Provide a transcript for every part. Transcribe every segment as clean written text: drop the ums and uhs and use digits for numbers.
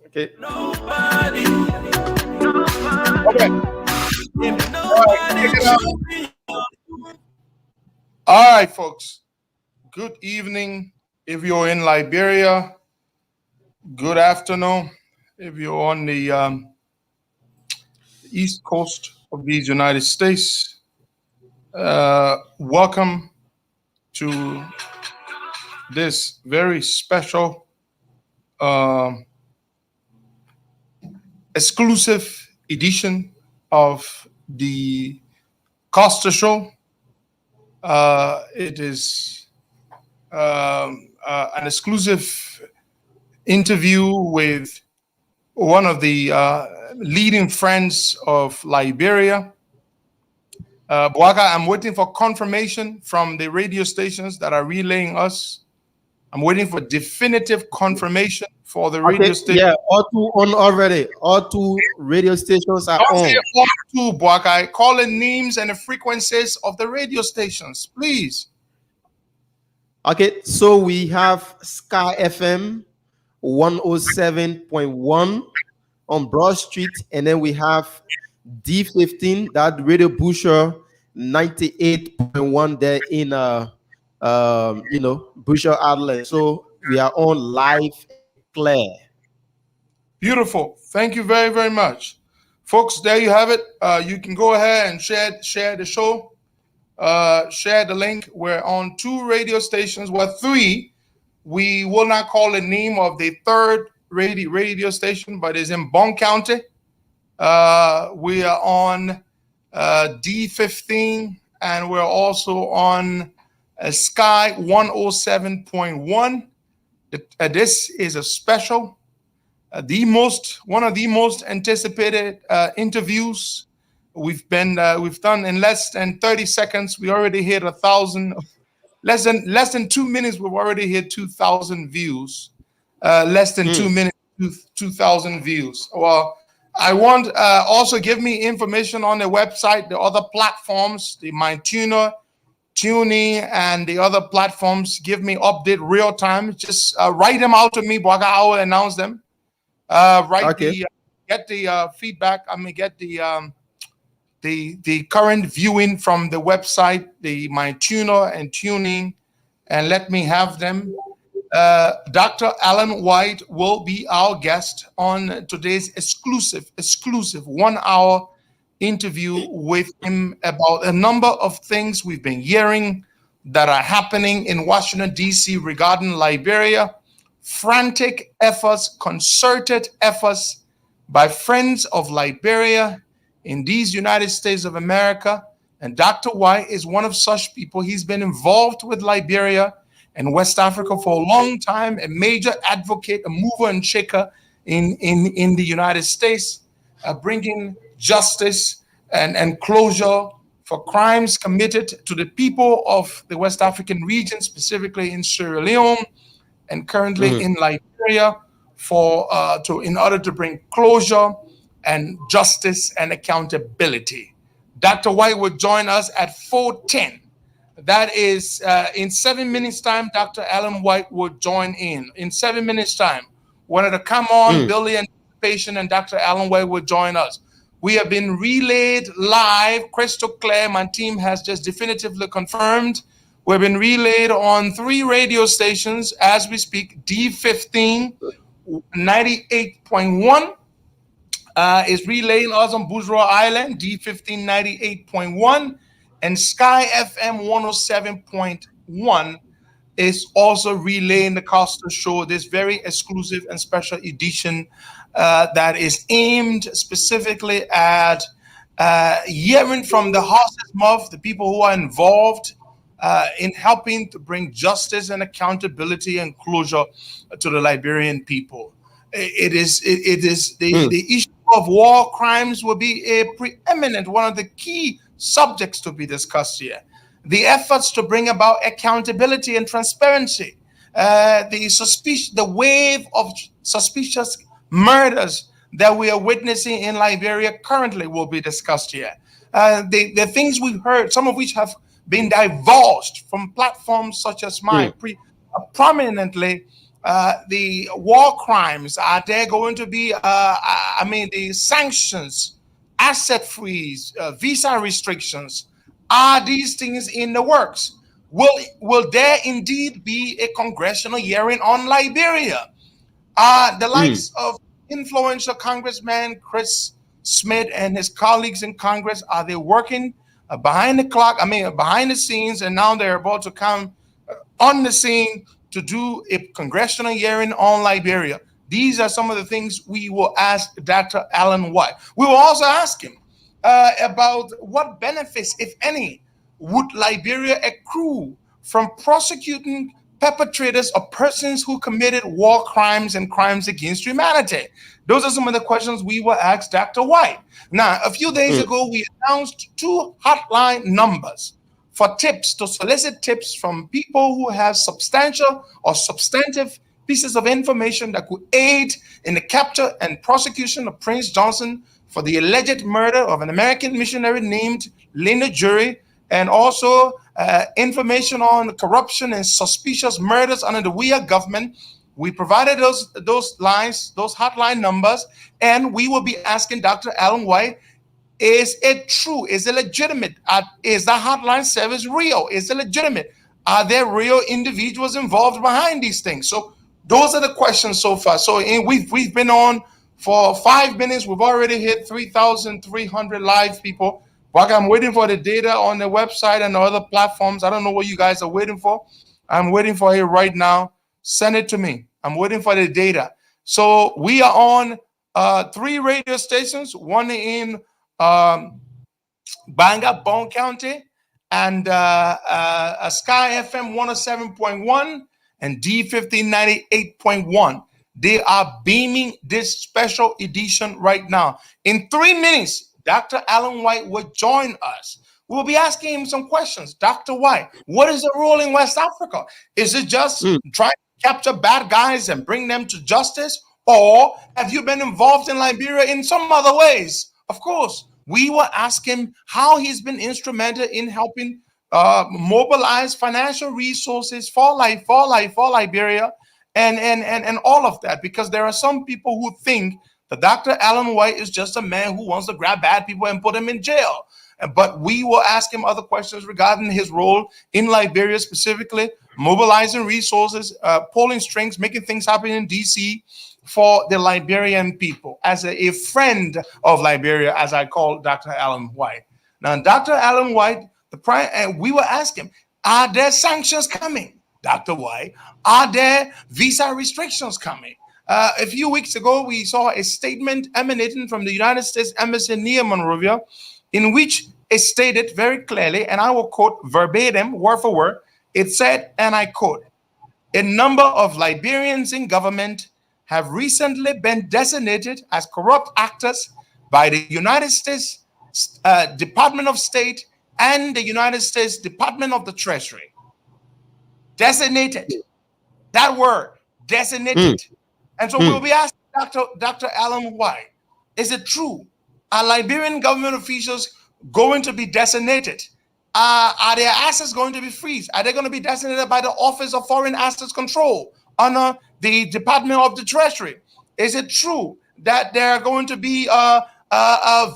Okay. Nobody, Okay. All right. Check it out. nobody. All right, folks. Good evening. If you're in Liberia, good afternoon. If you're on the east coast of these United States, welcome to this very special, um, exclusive edition of the Costa Show. It is an exclusive interview with one of the leading friends of Liberia. Boaka, I'm waiting for confirmation from the radio stations that are relaying us. I'm waiting for definitive confirmation for the radio Okay. station. Yeah. All two on already. All two radio stations are Don't say on. all two, Boaka. Call the names and the frequencies of the radio stations, please. Okay. So we have Sky FM 107.1 on Broad Street, and then we have D15, that Radio Busher 98.1 there in Busher Adelaide. So we are on live and clear. Beautiful. Thank you very, very much. Folks, there you have it. You can go ahead and share the show. Share the link. We're on two radio stations. Well, three. We will not call the name of the third radio station, but it's in Bon County. We are on D15, and we're also on Sky 107.1. This is a special, one of the most anticipated interviews we've done in less than 30 seconds. We already hit 1,000. Less than 2 minutes, we've already hit 2,000 views. Less than 2 minutes, 2,000 views. Well, I want also give me information on the website, the other platforms, the MyTuner, TuneIn, and the other platforms. Give me update real time. Just write them out to me, but I will announce them. Okay. Get the feedback. I mean, get the current viewing from the website, the MyTuner and TuneIn, and let me have them. Dr. Alan White will be our guest on today's exclusive 1 hour interview with him about a number of things we've been hearing that are happening in Washington, D.C. regarding Liberia. Frantic efforts, concerted efforts by friends of Liberia in these United States of America. And Dr. White is one of such people. He's been involved with Liberia and West Africa for a long time, a major advocate, a mover and shaker in the United States, bringing justice and closure for crimes committed to the people of the West African region, specifically in Sierra Leone and currently in Liberia, in order to bring closure and justice and accountability. Dr. White will join us at 4:10. That is in 7 minutes' time. Dr. Alan White will join in 7 minutes' time. Wanted to come on, build the anticipation, and Dr. Alan White will join us. We have been relayed live, crystal clear. My team has just definitively confirmed. We've been relayed on 3 radio stations as we speak. D15, 98.1. Is relaying us on Bourgeois Island, D15 98.1, and Sky FM 107.1 is also relaying the Costa Show, this very exclusive and special edition that is aimed specifically at hearing from the horse's mouth, the people who are involved in helping to bring justice and accountability and closure to the Liberian people. It is the issue of war crimes will be a preeminent, one of the key subjects to be discussed here. The efforts to bring about accountability and transparency, the wave of suspicious murders that we are witnessing in Liberia currently will be discussed here. The things we've heard, some of which have been divulged from platforms such as mine, prominently the war crimes? Are there going to be, the sanctions, asset freeze, visa restrictions? Are these things in the works? Will there indeed be a congressional hearing on Liberia? The likes of influential Congressman Chris Smith and his colleagues in Congress, are they working behind the clock? Behind the scenes, and now they're about to come on the scene to do a congressional hearing on Liberia. These are some of the things we will ask Dr. Alan White. We will also ask him about what benefits, if any, would Liberia accrue from prosecuting perpetrators or persons who committed war crimes and crimes against humanity. Those are some of the questions we will ask Dr. White. Now, a few days ago, we announced 2 hotline numbers for tips, to solicit tips from people who have substantial or substantive pieces of information that could aid in the capture and prosecution of Prince Johnson for the alleged murder of an American missionary named Linda Jury, and also information on corruption and suspicious murders under the Weah government. We provided those lines, those hotline numbers, and we will be asking Dr. Alan White, is it true? Is it legitimate? Is the hotline service real? Is it legitimate? Are there real individuals involved behind these things? So those are the questions so far. So we've been on for 5 minutes. We've already hit 3,300 live people. But I'm waiting for the data on the website and the other platforms. I don't know what you guys are waiting for. I'm waiting for it right now. Send it to me. I'm waiting for the data. So we are on 3 radio stations, one in Banga, Bone County, and Sky FM 107.1 and D15 98.1. They are beaming this special edition right now. In 3 minutes, Dr. Alan White will join us. We'll be asking him some questions. Dr. White, what is the role in West Africa? Is it just trying to capture bad guys and bring them to justice? Or have you been involved in Liberia in some other ways? Of course, we will ask him how he's been instrumental in helping mobilize financial resources for Liberia and all of that, because there are some people who think that Dr. Alan White is just a man who wants to grab bad people and put them in jail. But we will ask him other questions regarding his role in Liberia, specifically mobilizing resources, pulling strings, making things happen in DC for the Liberian people, as a friend of Liberia, as I call Dr. Alan White. Now, Dr. Alan White, we will ask him, are there sanctions coming, Dr. White? Are there visa restrictions coming? A few weeks ago, we saw a statement emanating from the United States Embassy near Monrovia, in which it stated very clearly, and I will quote verbatim, word for word, it said, and I quote, "A number of Liberians in government have recently been designated as corrupt actors by the United States Department of State and the United States Department of the Treasury." Designated. That word, designated. And so we'll be asking Dr. Alan White, is it true? Are Liberian government officials going to be designated? Are their assets going to be freezed? Are they going to be designated by the Office of Foreign Assets Control under the Department of the Treasury? Is it true that there are going to be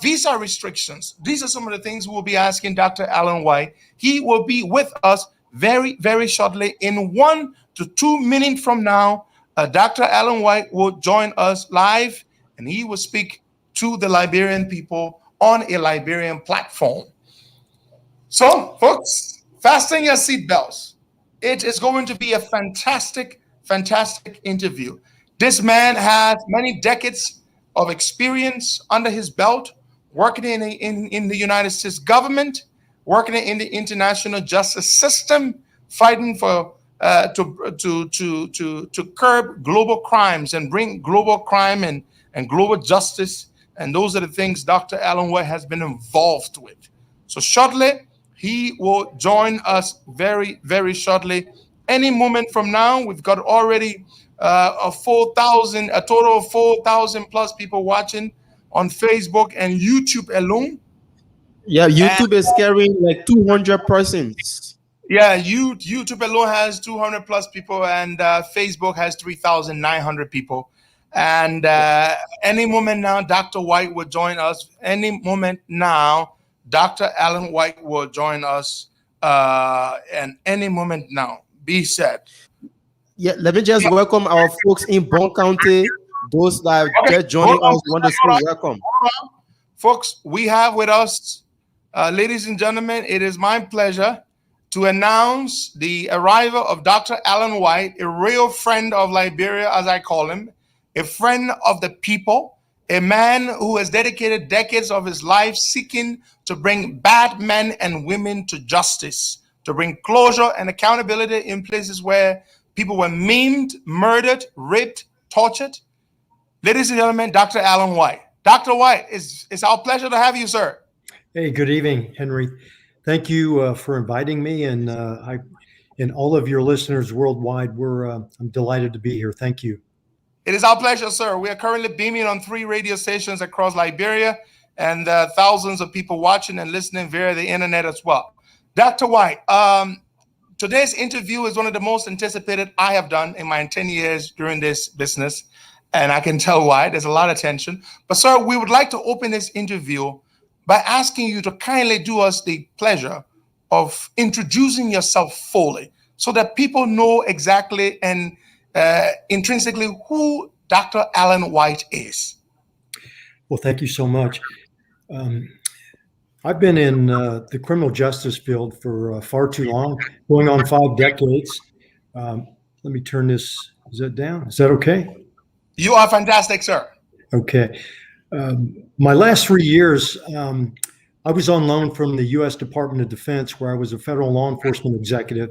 visa restrictions? These are some of the things we'll be asking Dr. Alan White. He will be with us very, very shortly. In 1 to 2 minutes from now, Dr. Alan White will join us live, and he will speak to the Liberian people on a Liberian platform. So, folks, fasten your seatbelts. It is going to be a fantastic, fantastic interview. This man has many decades of experience under his belt, working in the United States government, working in the international justice system, fighting for to curb global crimes and bring global crime and global justice. And those are the things Dr. Alan White has been involved with. So shortly, he will join us very, very shortly. Any moment from now, we've got already a total of 4,000 plus people watching on Facebook and YouTube alone. Yeah, YouTube is carrying like 200 persons. Yeah, YouTube alone has 200 plus people, and Facebook has 3,900 people. And any moment now, Dr. White will join us. Any moment now, Dr. Alan White will join us. And any moment now, be said. Yeah, let me just Yeah. welcome our folks in Bon County. Those that are Okay, just hold joining on, us, want to say hold on, welcome. hold on. Folks, we have with us, ladies and gentlemen, it is my pleasure to announce the arrival of Dr. Alan White, a real friend of Liberia, as I call him, a friend of the people, a man who has dedicated decades of his life seeking to bring bad men and women to justice, to bring closure and accountability in places where people were maimed, murdered, raped, tortured. Ladies and gentlemen, Dr. Alan White. Dr. White, it's our pleasure to have you, sir. Hey, good evening, Henry. Thank you for inviting me, and and all of your listeners worldwide. I'm delighted to be here. Thank you. It is our pleasure, sir. We are currently beaming on 3 radio stations across Liberia, and thousands of people watching and listening via the internet as well. Dr. White, today's interview is one of the most anticipated I have done in my 10 years during this business, and I can tell why. There's a lot of tension. But, sir, we would like to open this interview by asking you to kindly do us the pleasure of introducing yourself fully so that people know exactly and intrinsically who Dr. Alan White is. Well, thank you so much. I've been in the criminal justice field for far too long, going on 5 decades. Let me turn this. Is that down? Is that okay? You are fantastic, sir. Okay. My last 3 years, I was on loan from the U.S. Department of Defense, where I was a federal law enforcement executive,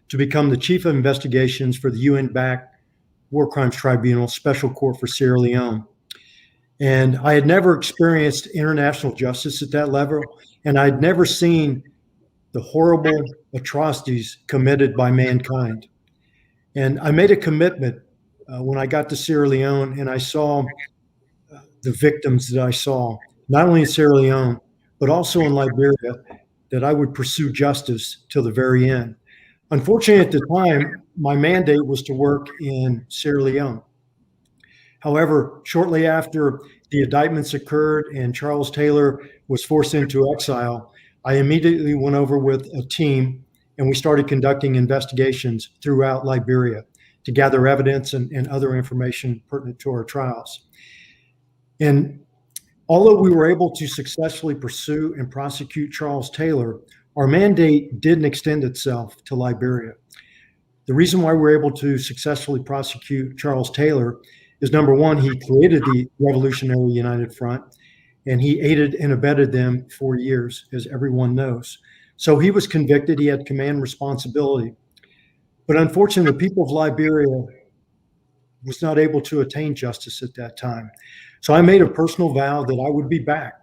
to become the chief of investigations for the UN-backed War Crimes Tribunal Special Court for Sierra Leone. And I had never experienced international justice at that level, and I'd never seen the horrible atrocities committed by mankind. And I made a commitment when I got to Sierra Leone and I saw the victims that I saw, not only in Sierra Leone, but also in Liberia, that I would pursue justice till the very end. Unfortunately, at the time, my mandate was to work in Sierra Leone. However, shortly after the indictments occurred and Charles Taylor was forced into exile, I immediately went over with a team and we started conducting investigations throughout Liberia to gather evidence and other information pertinent to our trials. And although we were able to successfully pursue and prosecute Charles Taylor, our mandate didn't extend itself to Liberia. The reason why we were able to successfully prosecute Charles Taylor is, number one, he created the Revolutionary United Front, and he aided and abetted them for years, as everyone knows. So he was convicted. He had command responsibility. But unfortunately, the people of Liberia was not able to attain justice at that time. So I made a personal vow that I would be back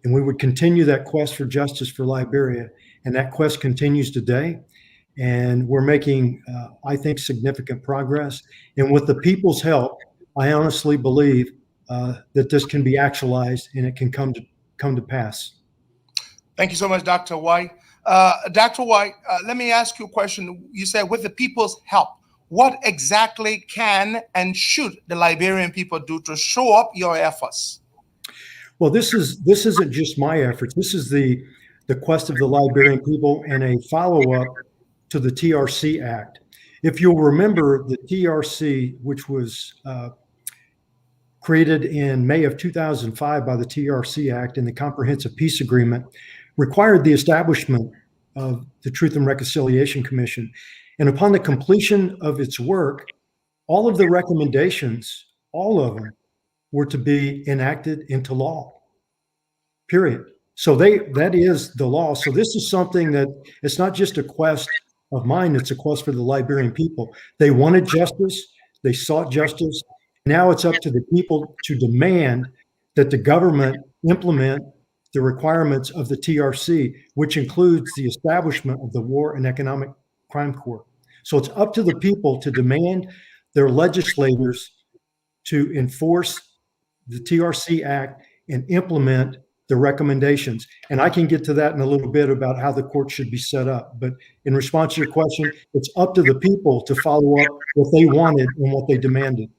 and we would continue that quest for justice for Liberia. And that quest continues today. And we're making, I think, significant progress. And with the people's help, I honestly believe that this can be actualized and it can come to pass. Thank you so much, Dr. White. Dr. White, let me ask you a question. You said with the people's help. What exactly can and should the Liberian people do to show up your efforts? Well, this isn't just my efforts. This is the quest of the Liberian people and a follow-up to the TRC Act. If you'll remember, the TRC, which was created in May of 2005 by the TRC Act and the Comprehensive Peace Agreement, required the establishment of the Truth and Reconciliation Commission. And upon the completion of its work, all of the recommendations, all of them, were to be enacted into law, period. So that is the law. So this is something that it's not just a quest of mine, it's a quest for the Liberian people. They wanted justice, they sought justice. Now it's up to the people to demand that the government implement the requirements of the TRC, which includes the establishment of the War and Economic Crime Court. So it's up to the people to demand their legislators to enforce the TRC Act and implement the recommendations. And I can get to that in a little bit about how the court should be set up. But in response to your question, it's up to the people to follow up what they wanted and what they demanded.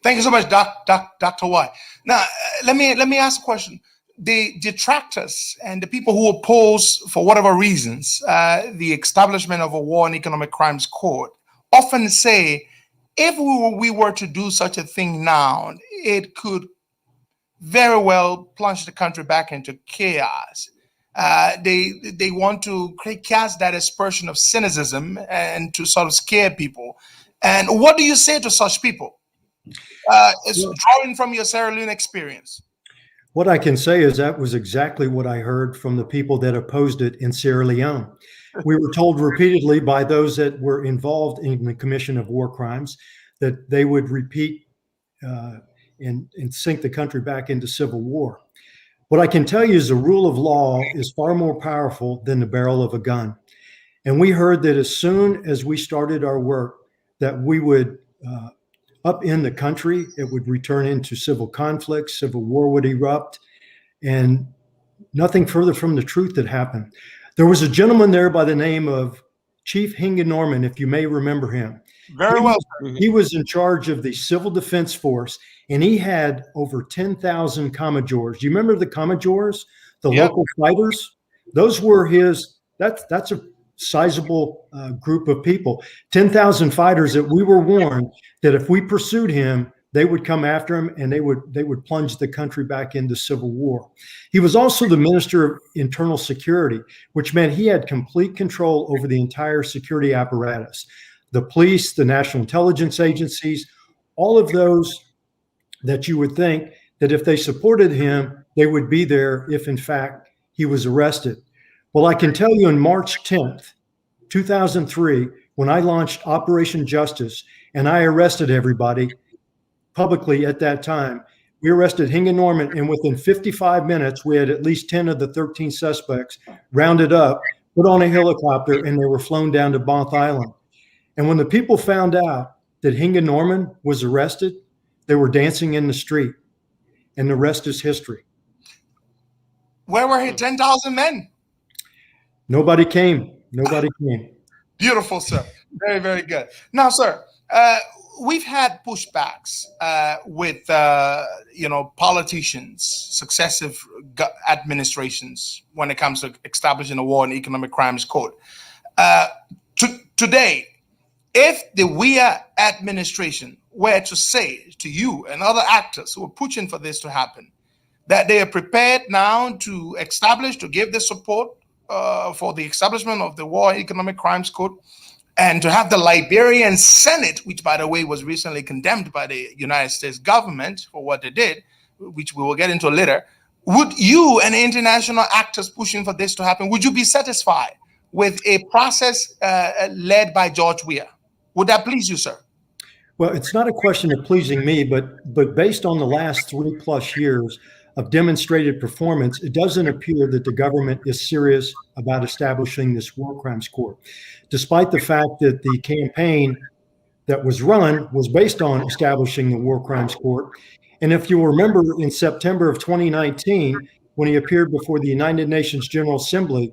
Thank you so much, Dr. White. Now, let me ask a question. The detractors and the people who oppose, for whatever reasons, the establishment of a War and Economic Crimes Court often say, if we were to do such a thing now, it could very well plunge the country back into chaos. They want to cast that aspersion of cynicism and to sort of scare people. And what do you say to such people? It's drawing from your Sierra Leone experience. What I can say is that was exactly what I heard from the people that opposed it in Sierra Leone. We were told repeatedly by those that were involved in the commission of war crimes that they would repeat and sink the country back into civil war. What I can tell you is the rule of law is far more powerful than the barrel of a gun. And we heard that as soon as we started our work, that we would upend the country, it would return into civil conflict, civil war would erupt, and nothing further from the truth had happened. There was a gentleman there by the name of Chief Hinga Norman, if you may remember him. Very well. He was in charge of the Civil Defense Force, and he had over 10,000 commodores. Do you remember the commodores, the local fighters? Those were his, that's a sizable group of people. 10,000 fighters that we were warned that if we pursued him, they would come after him and they would plunge the country back into civil war. He was also the Minister of Internal Security, which meant he had complete control over the entire security apparatus. The police, the national intelligence agencies, all of those that you would think that if they supported him, they would be there if in fact he was arrested. Well, I can tell you on March 10th, 2003, when I launched Operation Justice and I arrested everybody publicly at that time, we arrested Hinga Norman, and within 55 minutes, we had at least 10 of the 13 suspects rounded up, put on a helicopter, and they were flown down to Bonth Island. And when the people found out that Hinga Norman was arrested, they were dancing in the street, and the rest is history. Where were his 10,000 men? Nobody came. Nobody came. Beautiful, sir. Very, very good. Now, sir, we've had pushbacks with, politicians, successive administrations when it comes to establishing a War and Economic Crimes Court. Today, if the WEA administration were to say to you and other actors who are pushing for this to happen, that they are prepared now to give the support for the establishment of the War and Economic Crimes Court, and to have the Liberian Senate, which, by the way, was recently condemned by the United States government for what they did, which we will get into later, would you and international actors pushing for this to happen, would you be satisfied with a process led by George Weah? Would that please you, sir? Well, it's not a question of pleasing me, but based on the last 3+ years of demonstrated performance, it doesn't appear that the government is serious about establishing this war crimes court, despite the fact that the campaign that was run was based on establishing the war crimes court. And if you remember, in September of 2019, when he appeared before the United Nations General Assembly,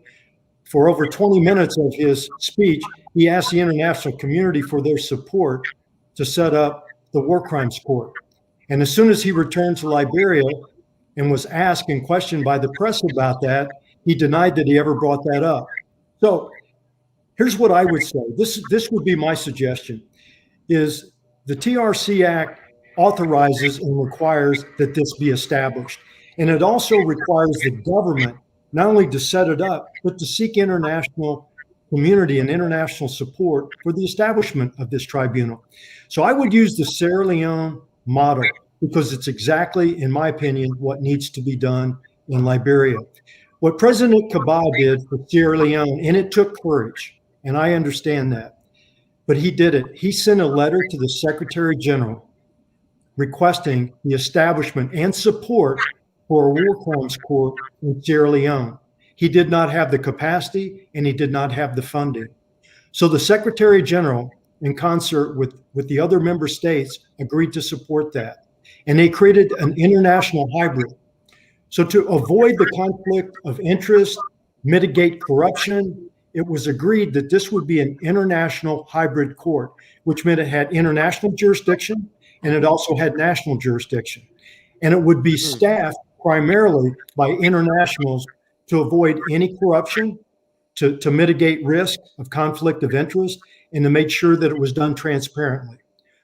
for over 20 minutes of his speech, he asked the international community for their support to set up the war crimes court. And as soon as he returned to Liberia and was asked and questioned by the press about that, he denied that he ever brought that up. So here's what I would say. This would be my suggestion, is the TRC Act authorizes and requires that this be established. And it also requires the government not only to set it up, but to seek international community and international support for the establishment of this tribunal. So I would use the Sierra Leone model, because it's exactly, in my opinion, what needs to be done in Liberia. What President Kaba did for Sierra Leone, and it took courage, and I understand that, but he did it. He sent a letter to the Secretary General requesting the establishment and support for a war crimes court in Sierra Leone. He did not have the capacity and he did not have the funding. So the Secretary General, in concert with the other member states, agreed to support that. And they created an international hybrid. So to avoid the conflict of interest, mitigate corruption, it was agreed that this would be an international hybrid court, which meant it had international jurisdiction and it also had national jurisdiction. And it would be staffed primarily by internationals to avoid any corruption, to mitigate risk of conflict of interest, and to make sure that it was done transparently.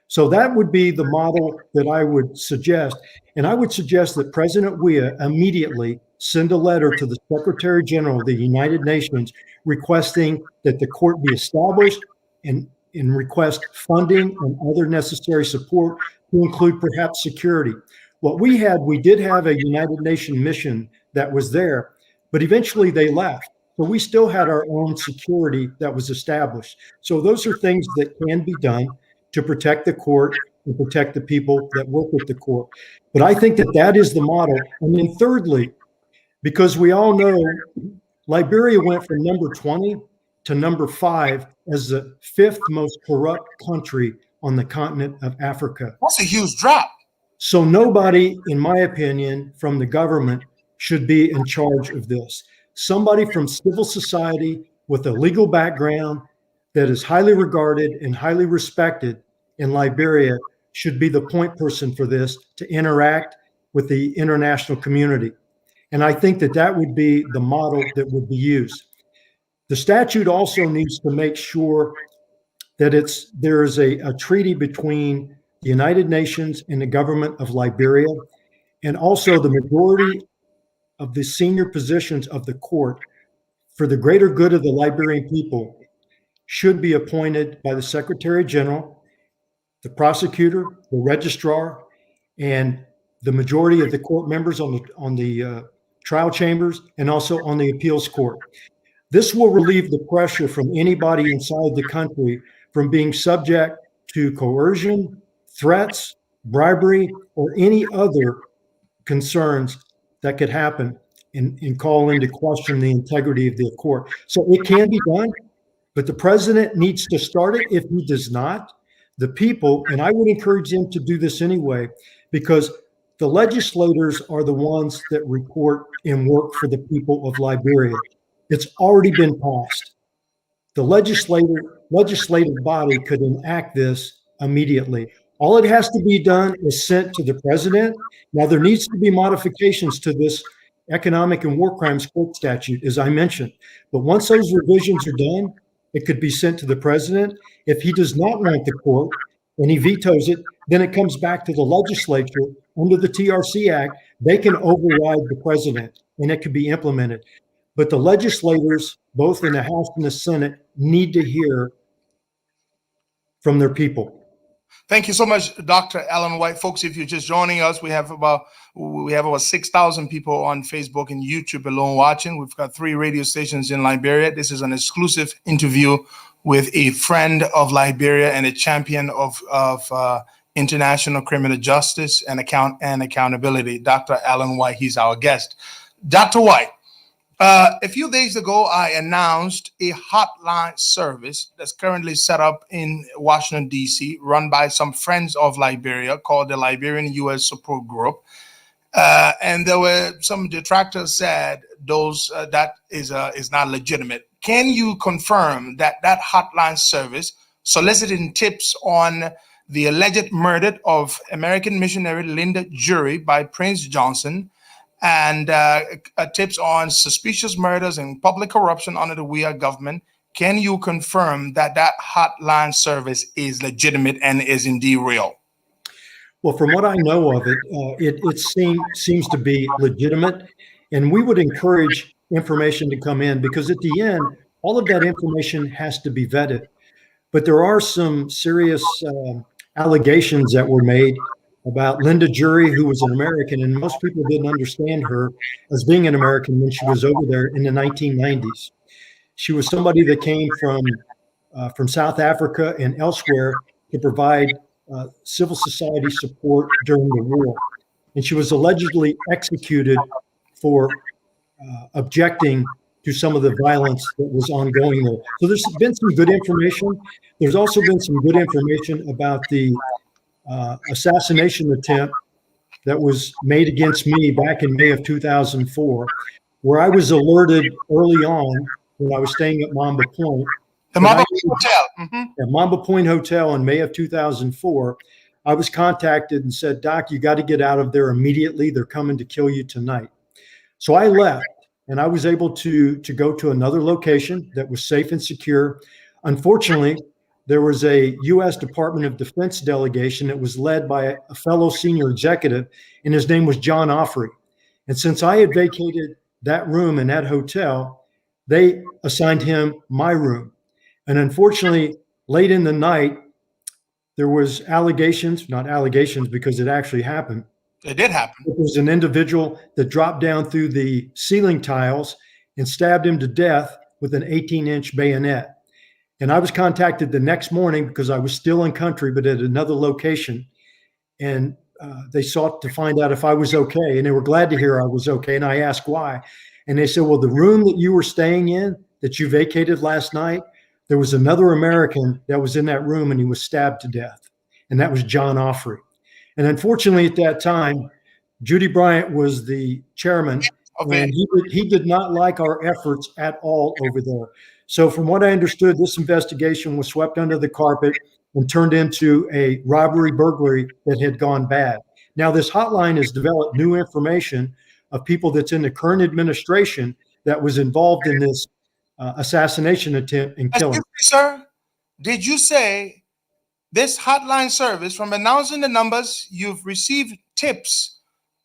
So that would be the model that I would suggest. And I would suggest that President Weah immediately send a letter to the Secretary General of the United Nations requesting that the court be established and request funding and other necessary support to include perhaps security. What we did have a United Nations mission that was there, but eventually they left. So we still had our own security that was established. So those are things that can be done to protect the court and protect the people that work with the court. But I think that that is the model. And then thirdly, because we all know Liberia went from number 20 to number 5 as the 5th most corrupt country on the continent of Africa. That's a huge drop. So nobody, in my opinion, from the government should be in charge of this. Somebody from civil society with a legal background that is highly regarded and highly respected in Liberia should be the point person for this to interact with the international community. And I think that that would be the model that would be used. The statute also needs to make sure that there is a treaty between the United Nations and the government of Liberia, and also the majority of the senior positions of the court for the greater good of the Liberian people should be appointed by the Secretary General, the prosecutor, the registrar, and the majority of the court members on the trial chambers and also on the appeals court. This will relieve the pressure from anybody inside the country from being subject to coercion, threats, bribery, or any other concerns that could happen and call into question the integrity of the court. So it can be done, but the president needs to start it. If he does not, the people, and I would encourage him to do this anyway, because the legislators are the ones that report and work for the people of Liberia. It's already been passed. The legislative body could enact this immediately. All it has to be done is sent to the president. Now, there needs to be modifications to this economic and war crimes court statute, as I mentioned. But once those revisions are done, it could be sent to the president. If he does not want the court and he vetoes it, then it comes back to the legislature under the TRC Act. They can override the president and it could be implemented. But the legislators, both in the House and the Senate, need to hear from their people. Thank you so much, Dr. Alan White. Folks, if you're just joining us, we have about 6,000 people on Facebook and YouTube alone watching. We've got 3 radio stations in Liberia. This is an exclusive interview with a friend of Liberia and a champion of international criminal justice and accountability, Dr. Alan White. He's our guest. Dr. White, a few days ago, I announced a hotline service that's currently set up in Washington, D.C., run by some friends of Liberia called the Liberian U.S. Support Group. And there were some detractors said that is not legitimate. Can you confirm that that hotline service soliciting tips on the alleged murder of American missionary Linda Jury by Prince Johnson, and tips on suspicious murders and public corruption under the Weah government? Can you confirm that that hotline service is legitimate and is indeed real? Well, from what I know of it, it seems to be legitimate, and we would encourage information to come in, because at the end, all of that information has to be vetted. But there are some serious allegations that were made about Linda Jury, who was an American, and most people didn't understand her as being an American when she was over there in the 1990s. She was somebody that came from South Africa and elsewhere to provide civil society support during the war. And she was allegedly executed for objecting to some of the violence that was ongoing there. So there's been some good information. There's also been some good information about the assassination attempt that was made against me back in May of 2004, where I was alerted early on when I was staying at Mamba Point. The Mamba Hotel. Mm-hmm. At Mamba Point Hotel in May of 2004, I was contacted and said, Doc, you got to get out of there immediately. They're coming to kill you tonight. So I left, and I was able to go to another location that was safe and secure. Unfortunately, there was a U.S. Department of Defense delegation that was led by a fellow senior executive, and his name was John Offrey. And since I had vacated that room in that hotel, they assigned him my room. And unfortunately, late in the night, there was allegations, not allegations because it actually happened. It did happen. There was an individual that dropped down through the ceiling tiles and stabbed him to death with an 18-inch bayonet. And I was contacted the next morning because I was still in country, but at another location. And they sought to find out if I was okay. And they were glad to hear I was okay. And I asked why. And they said, well, the room that you were staying in, that you vacated last night, there was another American that was in that room and he was stabbed to death. And that was John Offrey. And unfortunately, at that time, Judy Bryant was the chairman. Okay. And he did not like our efforts at all over there. So from what I understood, this investigation was swept under the carpet and turned into a robbery burglary that had gone bad. Now, this hotline has developed new information of people that's in the current administration that was involved in this assassination attempt and killing. Excuse me, sir. Did you say this hotline service, from announcing the numbers, you've received tips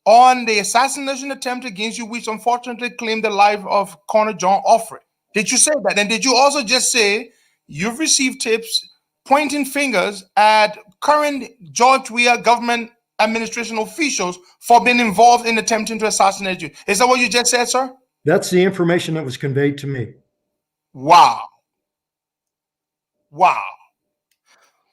on the assassination attempt against you, which unfortunately claimed the life of Colonel John Offrey? Did you say that? And did you also just say you've received tips pointing fingers at current George Weah government administration officials for being involved in attempting to assassinate you? Is that what you just said, sir? That's the information that was conveyed to me. Wow. Wow.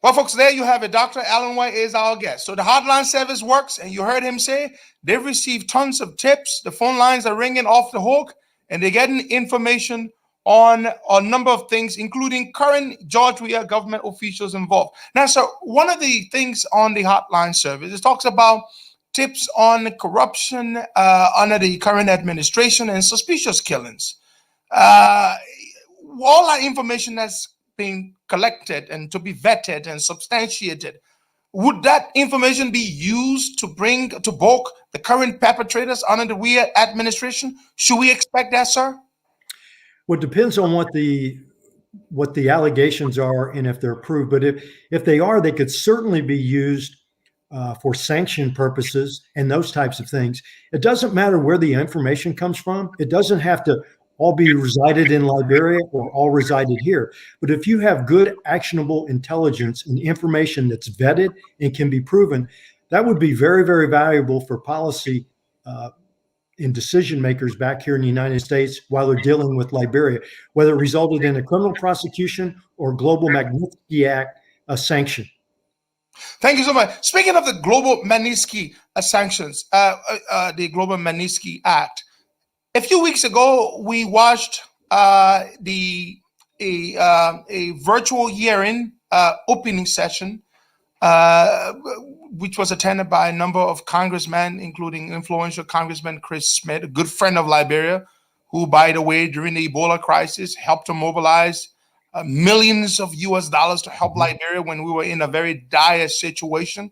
Well, folks, there you have it. Dr. Alan White is our guest. So the hotline service works, and you heard him say they've received tons of tips. The phone lines are ringing off the hook, and they're getting information on a number of things, including current George Weah government officials involved. Now, sir, one of the things on the hotline service, it talks about tips on corruption under the current administration and suspicious killings. All that information that's being collected and to be vetted and substantiated, would that information be used to bring to book the current perpetrators under the Weah administration? Should we expect that, sir? Well, it depends on what the allegations are and if they're proved. But if they are, they could certainly be used for sanction purposes and those types of things. It doesn't matter where the information comes from. It doesn't have to all be resided in Liberia or all resided here. But if you have good, actionable intelligence and information that's vetted and can be proven, that would be very, very valuable for policy and decision makers back here in the United States while they're dealing with Liberia, whether it resulted in a criminal prosecution or global Magnitsky Act sanction. Thank you so much. Speaking of the global Magnitsky sanctions, the global Magnitsky Act, a few weeks ago we watched a virtual hearing opening session, which was attended by a number of congressmen, including influential Congressman Chris Smith, a good friend of Liberia, who, by the way, during the Ebola crisis, helped to mobilize millions of US dollars to help Liberia when we were in a very dire situation.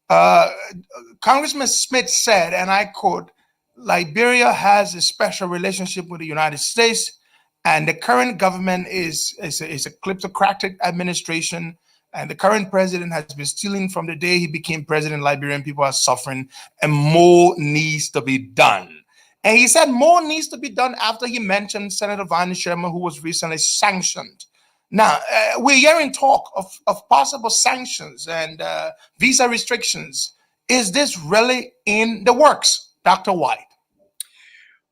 Congressman Smith said, and I quote, "Liberia has a special relationship with the United States, and the current government is a kleptocratic administration. And the current president has been stealing from the day he became president. Liberian people are suffering, and more needs to be done." And he said more needs to be done after he mentioned Senator Vine Sherman, who was recently sanctioned. Now, we're hearing talk of possible sanctions and visa restrictions. Is this really in the works, Dr. White?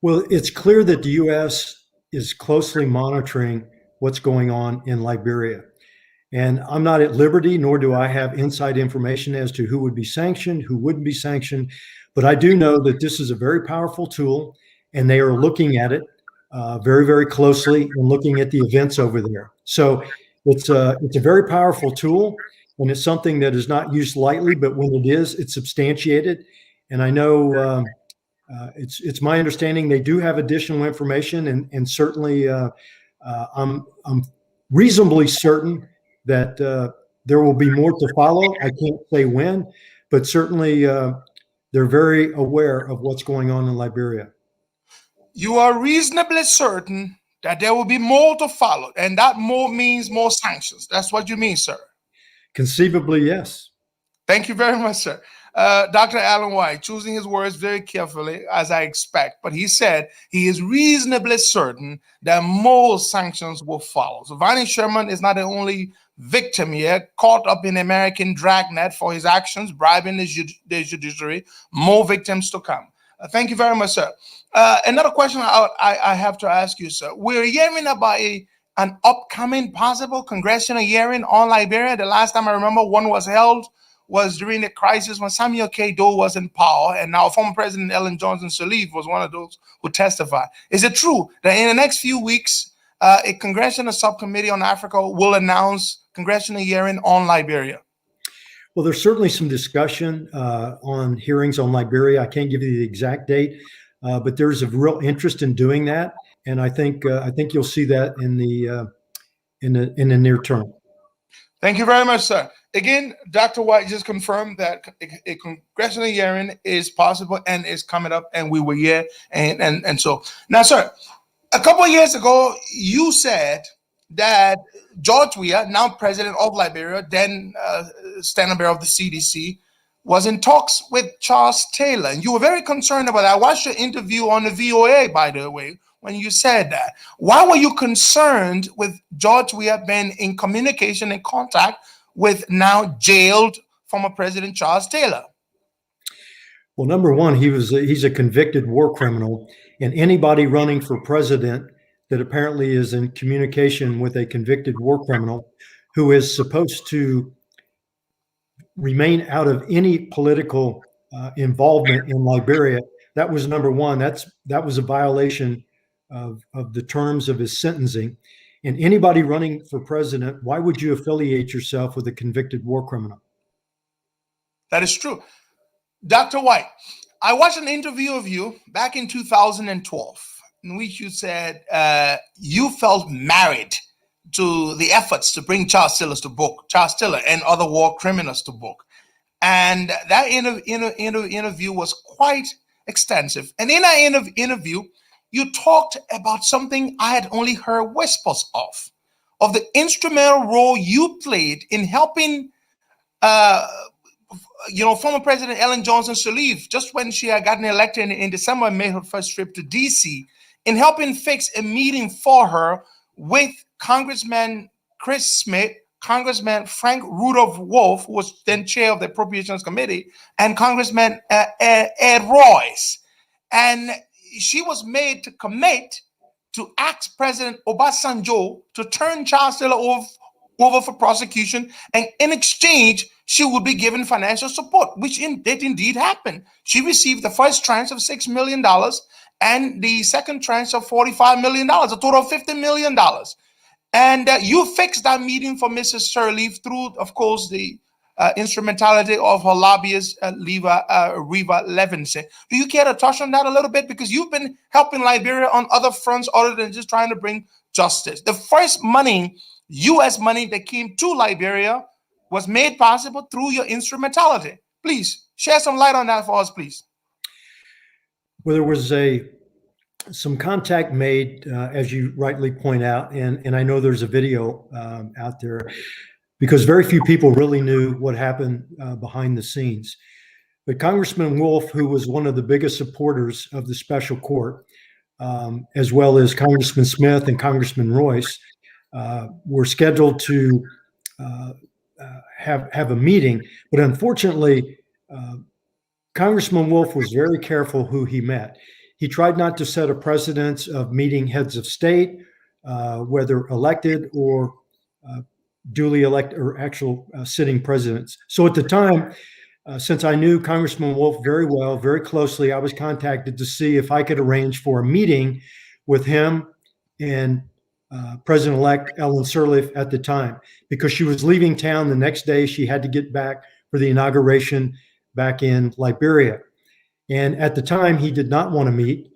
Well, it's clear that the U.S. is closely monitoring what's going on in Liberia. And I'm not at liberty, nor do I have inside information as to who would be sanctioned, who wouldn't be sanctioned. But I do know that this is a very powerful tool, and they are looking at it very, very closely and looking at the events over there. So it's a very powerful tool, and it's something that is not used lightly, but when it is, it's substantiated. And I know it's my understanding they do have additional information, and certainly I'm reasonably certain that there will be more to follow. I can't say when, but certainly they're very aware of what's going on in Liberia. You are reasonably certain that there will be more to follow, and that more means more sanctions. That's what you mean, sir. Conceivably, yes. Thank you very much, sir. Dr. Alan White, choosing his words very carefully, as I expect, but he said he is reasonably certain that more sanctions will follow. So Vonnie Sherman is not the only victim here, caught up in American dragnet for his actions, bribing the judiciary. More victims to come. Thank you very much, sir. Another question I have to ask you, sir. We're hearing about an upcoming possible congressional hearing on Liberia. The last time I remember one was held was during the crisis when Samuel K. Doe was in power, and now former President Ellen Johnson Sirleaf was one of those who testified. Is it true that in the next few weeks, a congressional subcommittee on Africa will announce congressional hearing on Liberia? Well, there's certainly some discussion on hearings on Liberia. I can't give you the exact date, but there's a real interest in doing that, and I think you'll see that in the near term. Thank you very much, sir. Again, Dr. White just confirmed that a congressional hearing is possible and is coming up, and we were here. And so now, sir, a couple of years ago, you said that George Weah, now president of Liberia, then standing bearer of the CDC, was in talks with Charles Taylor. And you were very concerned about that. I watched your interview on the VOA, by the way, when you said that. Why were you concerned with George Weah being in communication and contact with now jailed former President Charles Taylor? Well, number one, he's a convicted war criminal, and anybody running for president that apparently is in communication with a convicted war criminal who is supposed to remain out of any political involvement in Liberia, that was number one. That was a violation of the terms of his sentencing. And anybody running for president, why would you affiliate yourself with a convicted war criminal? That is true. Dr. White, I watched an interview of you back in 2012 in which you said you felt married to the efforts to bring Charles Taylor and other war criminals to book. And that interview was quite extensive. And in that interview, you talked about something I had only heard whispers of the instrumental role you played in helping, former President Ellen Johnson Sirleaf, just when she had gotten elected in December and made her first trip to DC, in helping fix a meeting for her with Congressman Chris Smith, Congressman Frank Rudolph Wolf, who was then chair of the Appropriations Committee, and Congressman Ed Royce. And she was made to commit to ask President Obasanjo to turn Charles Taylor over for prosecution, and in exchange, she would be given financial support, which did indeed happen. She received the first tranche of $6 million and the second tranche of $45 million, a total of $50 million. And you fixed that meeting for Mrs. Sirleaf through, of course, the instrumentality of her lobbyist, Reva Levinson. Do you care to touch on that a little bit? Because you've been helping Liberia on other fronts other than just trying to bring justice. The first money, U.S. money that came to Liberia was made possible through your instrumentality. Please share some light on that for us, please. Well, there was some contact made, as you rightly point out, and I know there's a video out there, because very few people really knew what happened behind the scenes. But Congressman Wolf, who was one of the biggest supporters of the special court, as well as Congressman Smith and Congressman Royce, were scheduled to have a meeting. But unfortunately, Congressman Wolf was very careful who he met. He tried not to set a precedence of meeting heads of state, whether elected or duly elected or actual sitting presidents. So at the time, since I knew Congressman Wolf very well, very closely, I was contacted to see if I could arrange for a meeting with him and President-elect Ellen Sirleaf at the time, because she was leaving town the next day. She had to get back for the inauguration back in Liberia. And at the time, he did not want to meet,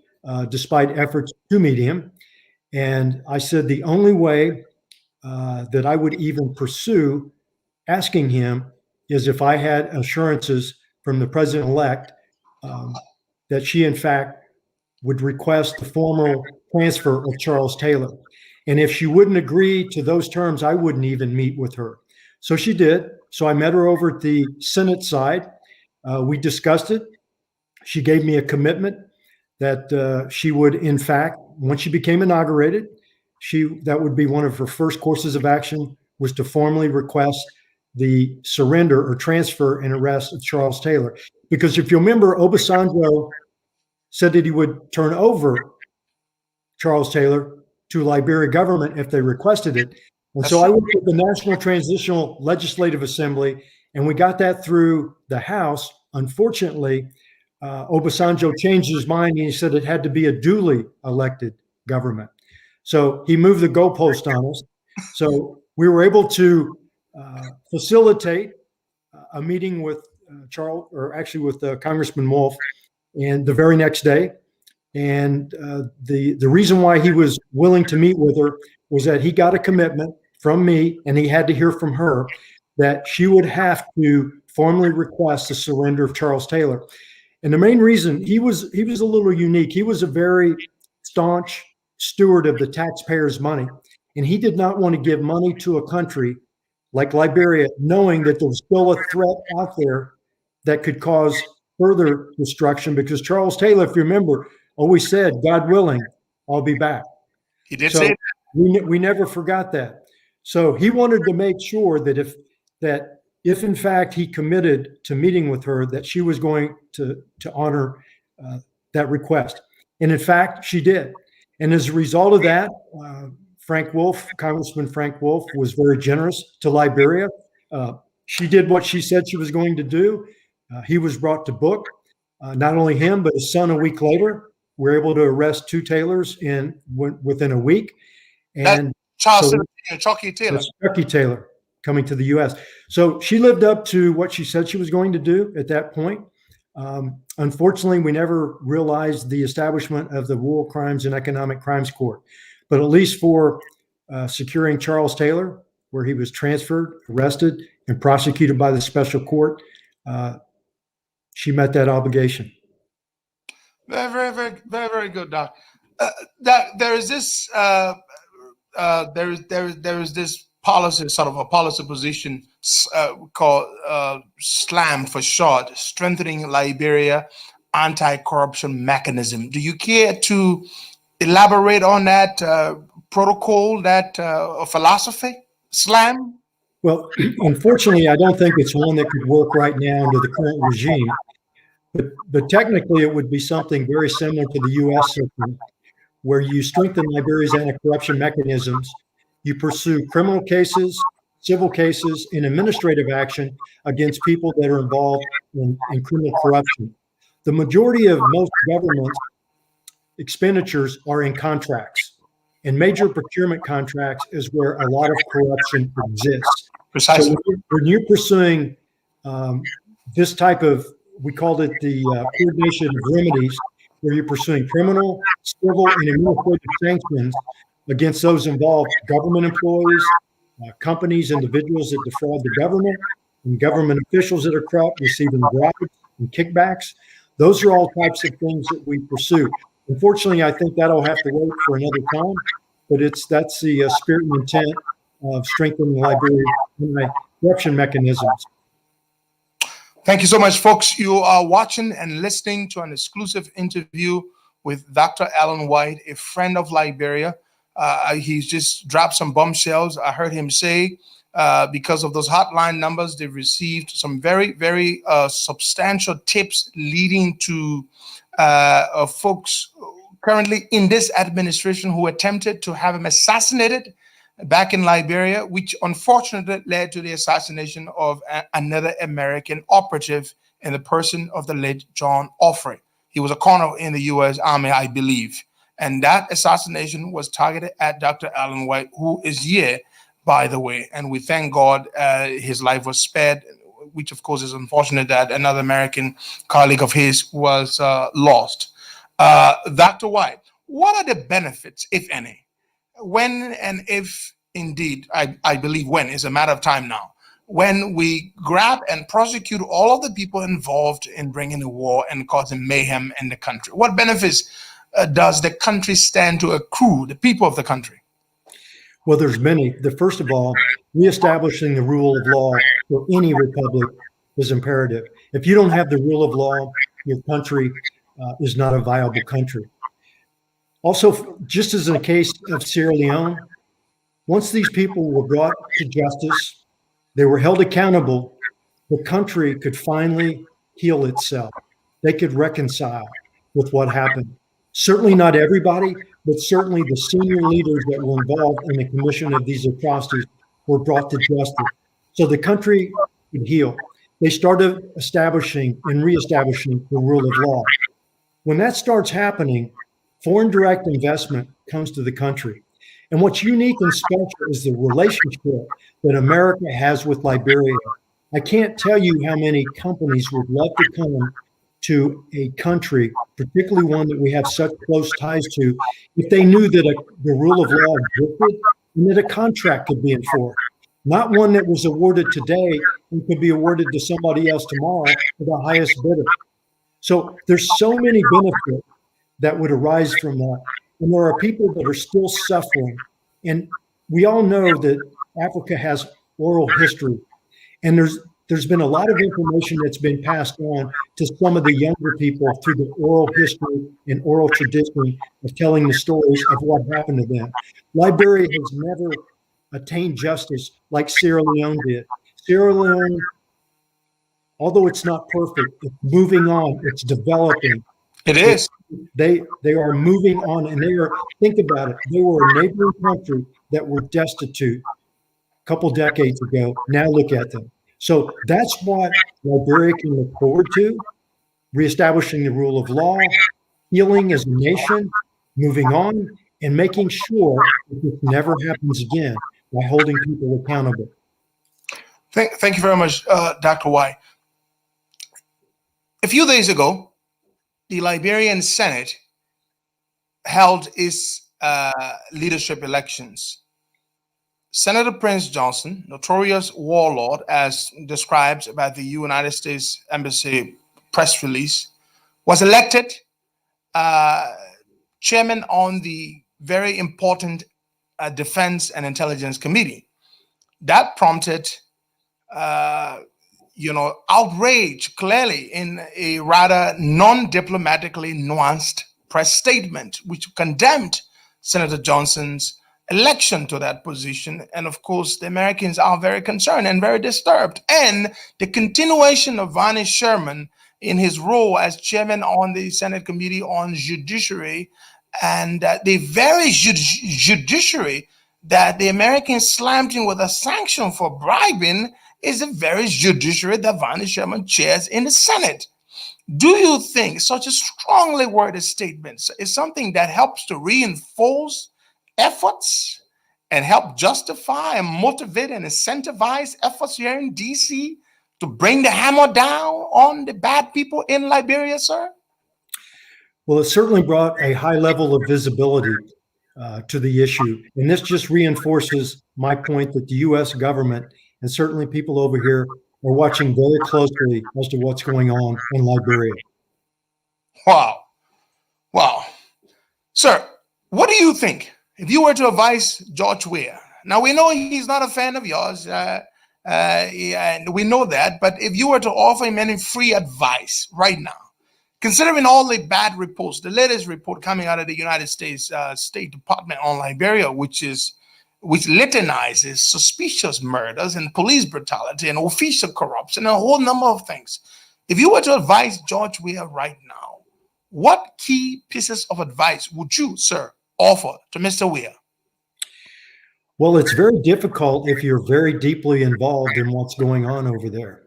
despite efforts to meet him. And I said the only way that I would even pursue asking him is if I had assurances from the president-elect that she, in fact, would request the formal transfer of Charles Taylor. And if she wouldn't agree to those terms, I wouldn't even meet with her. So she did. So I met her over at the Senate side. We discussed it. She gave me a commitment that she would, in fact, once she became inaugurated, that would be one of her first courses of action, was to formally request the surrender or transfer and arrest of Charles Taylor. Because if you remember, Obasanjo said that he would turn over Charles Taylor to Liberia government if they requested it. And so I went to the National Transitional Legislative Assembly, and we got that through the House. Unfortunately, Obasanjo changed his mind, and he said it had to be a duly elected government. So he moved the goalpost on us. So we were able to facilitate a meeting with Congressman Wolf, and the very next day. And the reason why he was willing to meet with her was that he got a commitment from me, and he had to hear from her that she would have to formally request the surrender of Charles Taylor. And the main reason, he was a little unique. He was a very staunch steward of the taxpayers' money, and he did not want to give money to a country like Liberia, knowing that there was still a threat out there that could cause further destruction. Because Charles Taylor, if you remember, always said, "God willing, I'll be back." He did say that. We never forgot that. So he wanted to make sure that if in fact he committed to meeting with her, that she was going to honor that request. And in fact, she did. And as a result of that, Congressman Frank Wolf was very generous to Liberia. She did what she said she was going to do. He was brought to book. Not only him, but his son a week later. We were able to arrest 2 Taylors within a week. And Chucky Taylor. Chucky Taylor coming to the U.S. So she lived up to what she said she was going to do at that point. Unfortunately, we never realized the establishment of the War Crimes and Economic Crimes Court. But at least for securing Charles Taylor, where he was transferred, arrested, and prosecuted by the special court, she met that obligation. Very, very, very, very, very good, Doc. There is this policy, sort of a policy position called SLAM for short, Strengthening Liberia Anti-Corruption Mechanism. Do you care to elaborate on that protocol, that philosophy, SLAM? Well, unfortunately, I don't think it's one that could work right now under the current regime. But technically, it would be something very similar to the U.S. system, where you strengthen Liberia's anti-corruption mechanisms. You pursue criminal cases, civil cases, and administrative action against people that are involved in criminal corruption. The majority of most government expenditures are in contracts, and major procurement contracts is where a lot of corruption exists. Precisely. So when you're pursuing this type of, we called it the coordination of remedies, where you're pursuing criminal, civil, and administrative sanctions against those involved, government employees, companies, individuals that defraud the government, and government officials that are corrupt, receiving bribes and kickbacks. Those are all types of things that we pursue. Unfortunately, I think that'll have to wait for another time, but that's the spirit and intent of strengthening Liberia's anti-corruption mechanisms. Thank you so much, folks. You are watching and listening to an exclusive interview with Dr. Alan White, a friend of Liberia. He's just dropped some bombshells. I heard him say, because of those hotline numbers, they've received some very, very substantial tips leading to folks currently in this administration who attempted to have him assassinated back in Liberia, which unfortunately led to the assassination of another American operative in the person of the late John Offrey. He was a colonel in the U.S. Army, I believe. And that assassination was targeted at Dr. Alan White, who is here, by the way. And we thank God his life was spared. which of course is unfortunate that another American colleague of his was lost. Dr. White, what are the benefits, if any, when and if indeed, I believe when is a matter of time now, when we grab and prosecute all of the people involved in bringing the war and causing mayhem in the country? What benefits does the country stand to accrue, the people of the country? Well, there's many. First of all, reestablishing the rule of law for any republic is imperative. If you don't have the rule of law, your country is not a viable country. Also, just as in the case of Sierra Leone, once these people were brought to justice, they were held accountable, the country could finally heal itself. They could reconcile with what happened. Certainly not everybody, but certainly the senior leaders that were involved in the commission of these atrocities were brought to justice. So the country could heal. They started establishing and reestablishing the rule of law. When that starts happening, foreign direct investment comes to the country. And what's unique and special is the relationship that America has with Liberia. I can't tell you how many companies would love to come to a country, particularly one that we have such close ties to, if they knew that the rule of law existed and that a contract could be enforced. Not one that was awarded today and could be awarded to somebody else tomorrow for the highest bidder. So there's so many benefits that would arise from that. And there are people that are still suffering. And we all know that Africa has oral history. And there's been a lot of information that's been passed on to some of the younger people through the oral history and oral tradition of telling the stories of what happened to them. Liberia has never attained justice like Sierra Leone did. Sierra Leone, although it's not perfect, it's moving on, it's developing. It is. They are moving on, and think about it, they were a neighboring country that were destitute a couple decades ago. Now look at them. So that's what Liberia can look forward to, reestablishing the rule of law, healing as a nation, moving on, and making sure that this never happens again by holding people accountable. Thank you very much, Dr. White. A few days ago, the Liberian Senate held its leadership elections. Senator Prince Johnson, notorious warlord, as described by the United States Embassy press release, was elected chairman on the very important Defense and Intelligence Committee. That prompted outrage clearly in a rather non-diplomatically nuanced press statement, which condemned Senator Johnson's election to that position. And of course, the Americans are very concerned and very disturbed. And the continuation of Varney Sherman in his role as chairman on the Senate Committee on Judiciary, and the very judiciary that the Americans slammed him with a sanction for bribing is the very judiciary that Varney Sherman chairs in the Senate. Do you think such a strongly worded statement is something that helps to reinforce efforts and help justify and motivate and incentivize efforts here in DC to bring the hammer down on the bad people in Liberia, sir? Well, it certainly brought a high level of visibility to the issue. And this just reinforces my point that the U.S. government and certainly people over here are watching very closely as to what's going on in Liberia. Wow. Sir, what do you think if you were to advise George Weah? Now, we know he's not a fan of yours, and we know that, but if you were to offer him any free advice right now, considering all the bad reports, the latest report coming out of the United States State Department on Liberia, which litanizes suspicious murders and police brutality and official corruption and a whole number of things. If you were to advise George Weah right now, what key pieces of advice would you, sir, offer to Mr. Weah? Well, it's very difficult if you're very deeply involved in what's going on over there.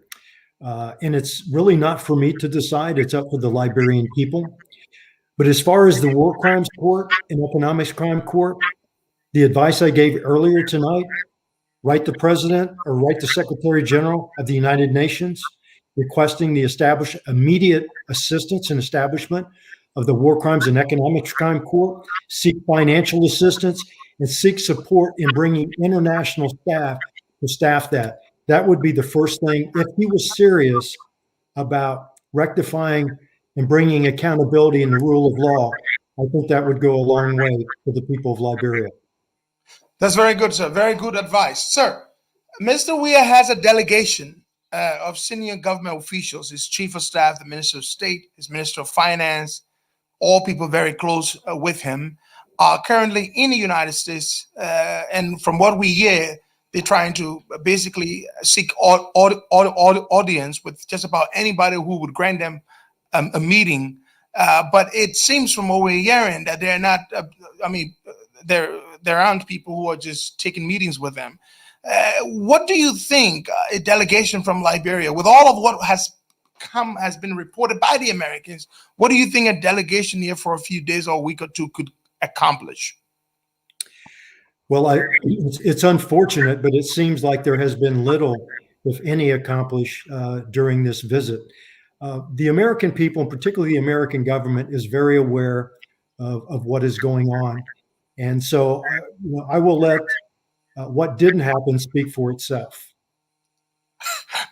And it's really not for me to decide. It's up to the Liberian people. But as far as the War Crimes Court and Economic Crime Court, the advice I gave earlier tonight, write the President or write the Secretary General of the United Nations, requesting the immediate assistance and establishment of the War Crimes and Economic Crime Court, seek financial assistance, and seek support in bringing international staff to staff that. That would be the first thing. If he was serious about rectifying and bringing accountability and the rule of law, I think that would go a long way for the people of Liberia. That's very good, sir. Very good advice. Sir, Mr. Weir has a delegation of senior government officials, his chief of staff, the minister of state, his minister of finance, all people very close with him, are currently in the United States. And from what we hear, they're trying to basically seek audience with just about anybody who would grant them a meeting. But it seems from what we're hearing that they're not, there aren't people who are just taking meetings with them. What do you think a delegation from Liberia, with all of what has been reported by the Americans, what do you think a delegation here for a few days or a week or two could accomplish? Well, it's unfortunate, but it seems like there has been little, if any, accomplished during this visit. The American people, and particularly the American government, is very aware of what is going on. And so I will let what didn't happen speak for itself.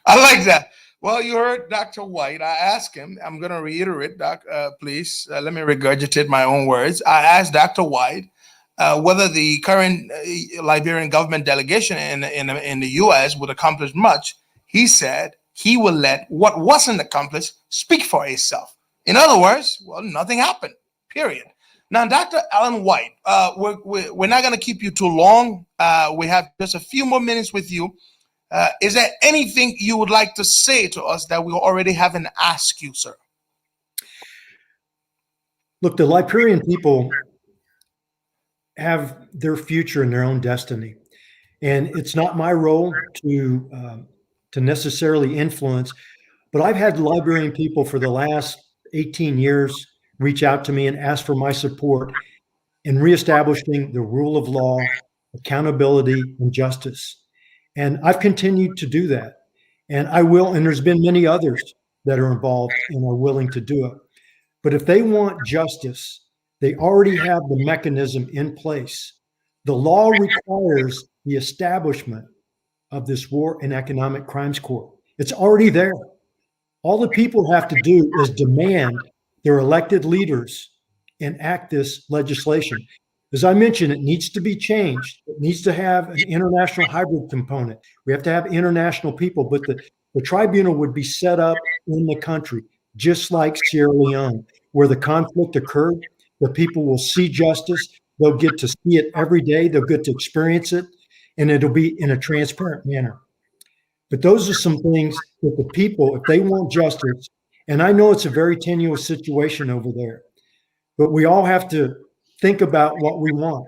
I like that. Well, you heard Dr. White. I asked him, I'm going to reiterate, Doc, please, let me regurgitate my own words. I asked Dr. White whether the current Liberian government delegation in the U.S. would accomplish much. He said he will let what wasn't accomplished speak for itself. In other words, well, nothing happened, period. Now, Dr. Alan White, we're not going to keep you too long. We have just a few more minutes with you. Is there anything you would like to say to us that we already haven't asked you, sir? Look, the Liberian people have their future and their own destiny. And it's not my role to necessarily influence, but I've had Liberian people for the last 18 years reach out to me and ask for my support in reestablishing the rule of law, accountability, and justice. And I've continued to do that. And I will, and there's been many others that are involved and are willing to do it. But if they want justice, they already have the mechanism in place. The law requires the establishment of this War and Economic Crimes Court. It's already there. All the people have to do is demand their elected leaders enact this legislation. As I mentioned, it needs to be changed. It needs to have an international hybrid component. We have to have international people, but the tribunal would be set up in the country, just like Sierra Leone, where the conflict occurred. The people will see justice. They'll get to see it every day. They'll get to experience it, and it'll be in a transparent manner. But those are some things that the people, if they want justice, and I know it's a very tenuous situation over there, but we all have to think about what we want.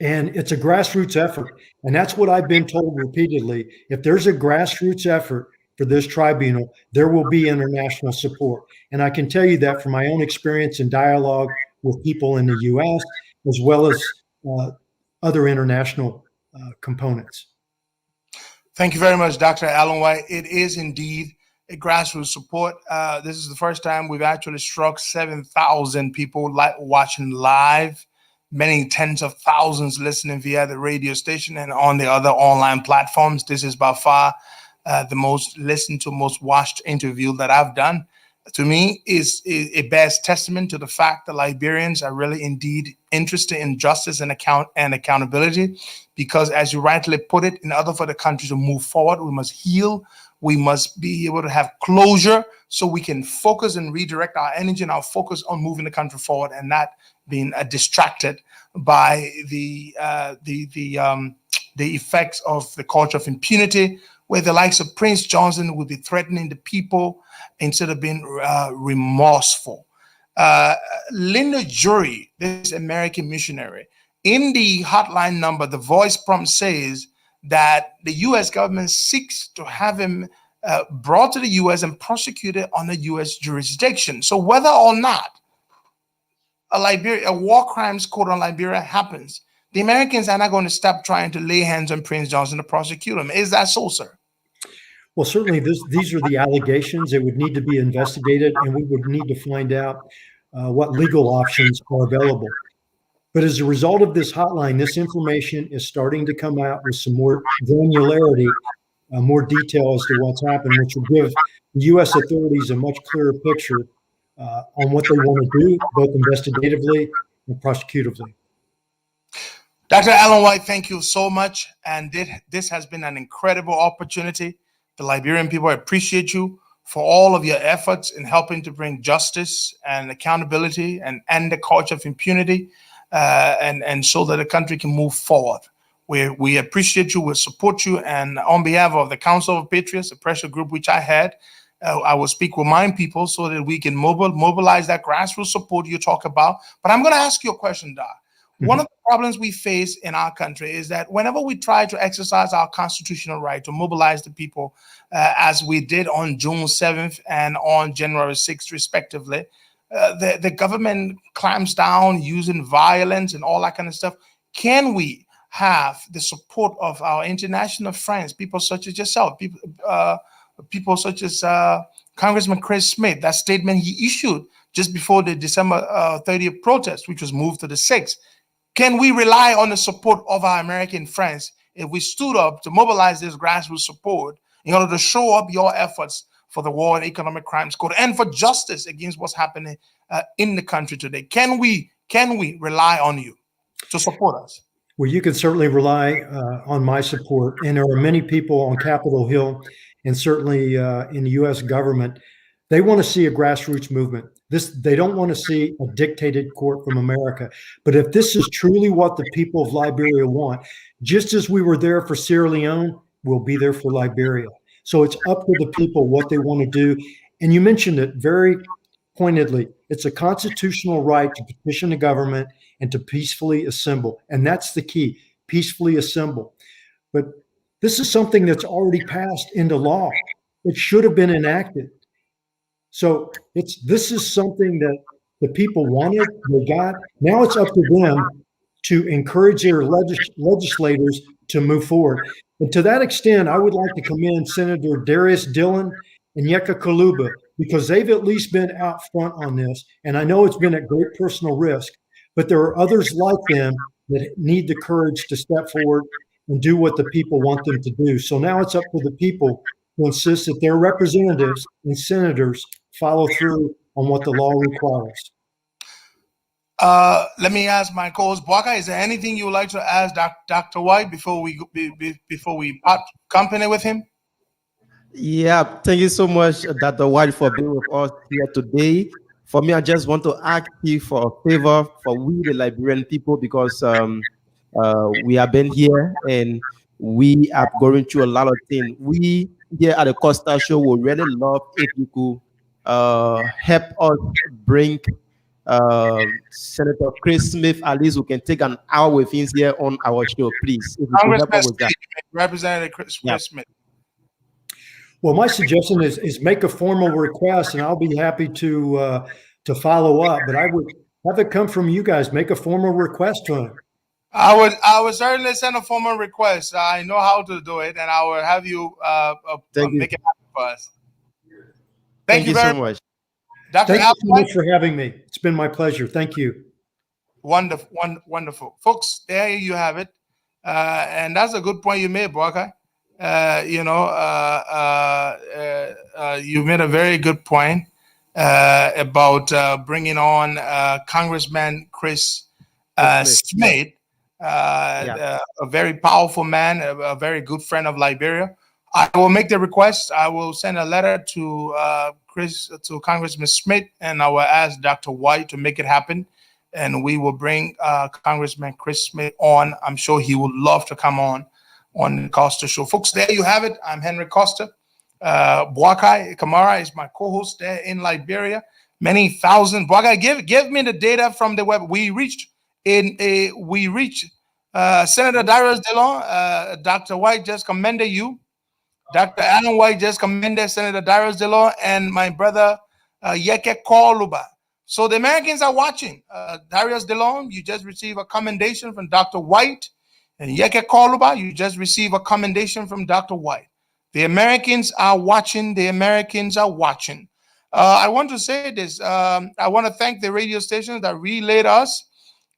And it's a grassroots effort. And that's what I've been told repeatedly. If there's a grassroots effort for this tribunal, there will be international support. And I can tell you that from my own experience and dialogue with people in the U.S., as well as other international components. Thank you very much, Dr. Alan White. It is indeed a grassroots support. This is the first time we've actually struck 7,000 people watching live, many tens of thousands listening via the radio station and on the other online platforms. This is by far the most listened to, most watched interview that I've done. To me, it bears testament to the fact that Liberians are really indeed interested in justice and accountability, because as you rightly put it, in order for the country to move forward, we must heal. We must be able to have closure so we can focus and redirect our energy and our focus on moving the country forward and not being distracted by the effects of the culture of impunity, where the likes of Prince Johnson would be threatening the people instead of being remorseful. Linda Jury, this American missionary, in the hotline number, the voice prompt says that the U.S. government seeks to have him brought to the U.S. and prosecuted under U.S. jurisdiction. So whether or not a war crimes court on Liberia happens, the Americans are not going to stop trying to lay hands on Prince Johnson to prosecute him. Is that so, sir? Well, certainly these are the allegations that would need to be investigated, and we would need to find out what legal options are available. But as a result of this hotline, this information is starting to come out with some more granularity, more detail as to what's happened, which will give the U.S. authorities a much clearer picture on what they want to do, both investigatively and prosecutively. Dr. Allen White, thank you so much. And this has been an incredible opportunity. The Liberian people appreciate you for all of your efforts in helping to bring justice and accountability and end the culture of impunity, and so that the country can move forward. We appreciate you, we support you, and on behalf of the Council of Patriots, the pressure group which I had, I will speak with my people so that we can mobilize that grassroots support you talk about. But I'm going to ask you a question, Doc. One of the problems we face in our country is that whenever we try to exercise our constitutional right to mobilize the people, as we did on June 7th and on January 6th, respectively, the government clamps down using violence and all that kind of stuff. Can we have the support of our international friends, people such as yourself, people such as Congressman Chris Smith, that statement he issued just before the December 30th protest, which was moved to the 6th? Can we rely on the support of our American friends if we stood up to mobilize this grassroots support in order to show up your efforts for the War and Economic Crimes Code and for justice against what's happening in the country today? Can we rely on you to support us? Well, you can certainly rely on my support, and there are many people on Capitol Hill and certainly in the U.S. government. They want to see a grassroots movement. They don't want to see a dictated court from America. But if this is truly what the people of Liberia want, just as we were there for Sierra Leone, we'll be there for Liberia. So it's up to the people what they want to do. And you mentioned it very pointedly. It's a constitutional right to petition the government and to peacefully assemble. And that's the key, peacefully assemble. But this is something that's already passed into law. It should have been enacted. So this is something that the people wanted, they got. Now it's up to them to encourage their legislators to move forward. And to that extent, I would like to commend Senator Darius Dillon and Yeka Kaluba, because they've at least been out front on this. And I know it's been at great personal risk, but there are others like them that need the courage to step forward and do what the people want them to do. So now it's up to the people to insist that their representatives and senators follow through on what the law requires. Let me ask my co-host Bwaka, is there anything you would like to ask Dr. White before we part company with him? Yeah, thank you so much, Dr. White, for being with us here today. For me, I just want to ask you for a favor for we, the Liberian people, because we have been here and we are going through a lot of things. We here at the Costa Show would really love if you could help us bring Senator Chris Smith, at least who can take an hour with him here on our show, please. If you could help us with that. Representative Chris Smith. Well, my suggestion is make a formal request, and I'll be happy to follow up. But I would have it come from you guys. Make a formal request to him. I would certainly send a formal request. I know how to do it, and I will have you make it happen for us. Thank you very much. Dr. Thank you so much for having me. It's been my pleasure. Thank you. Wonderful, wonderful. Folks, there you have it. And that's a good point you made, Bwaka. You made a very good point about bringing on Congressman Chris Smith, a very powerful man, a very good friend of Liberia. I will make the request. I will send a letter to Congressman Smith, and I will ask Dr. White to make it happen. And we will bring Congressman Chris Smith on. I'm sure he would love to come on the Costa Show. Folks, there you have it. I'm Henry Costa. Bwaka Kamara is my co-host there in Liberia. Many thousands. Bwaka, give me the data from the web. We reached Senator Darius Dillon. Dr. White just commended you. Dr. Allen White just commended Senator Darius Dillon and my brother Yeke Kaluba. So the Americans are watching. Darius DeLong, you just received a commendation from Dr. White. And Yeke Koluba, you just received a commendation from Dr. White. The Americans are watching. The Americans are watching. I want to say this. I want to thank the radio stations that relayed us.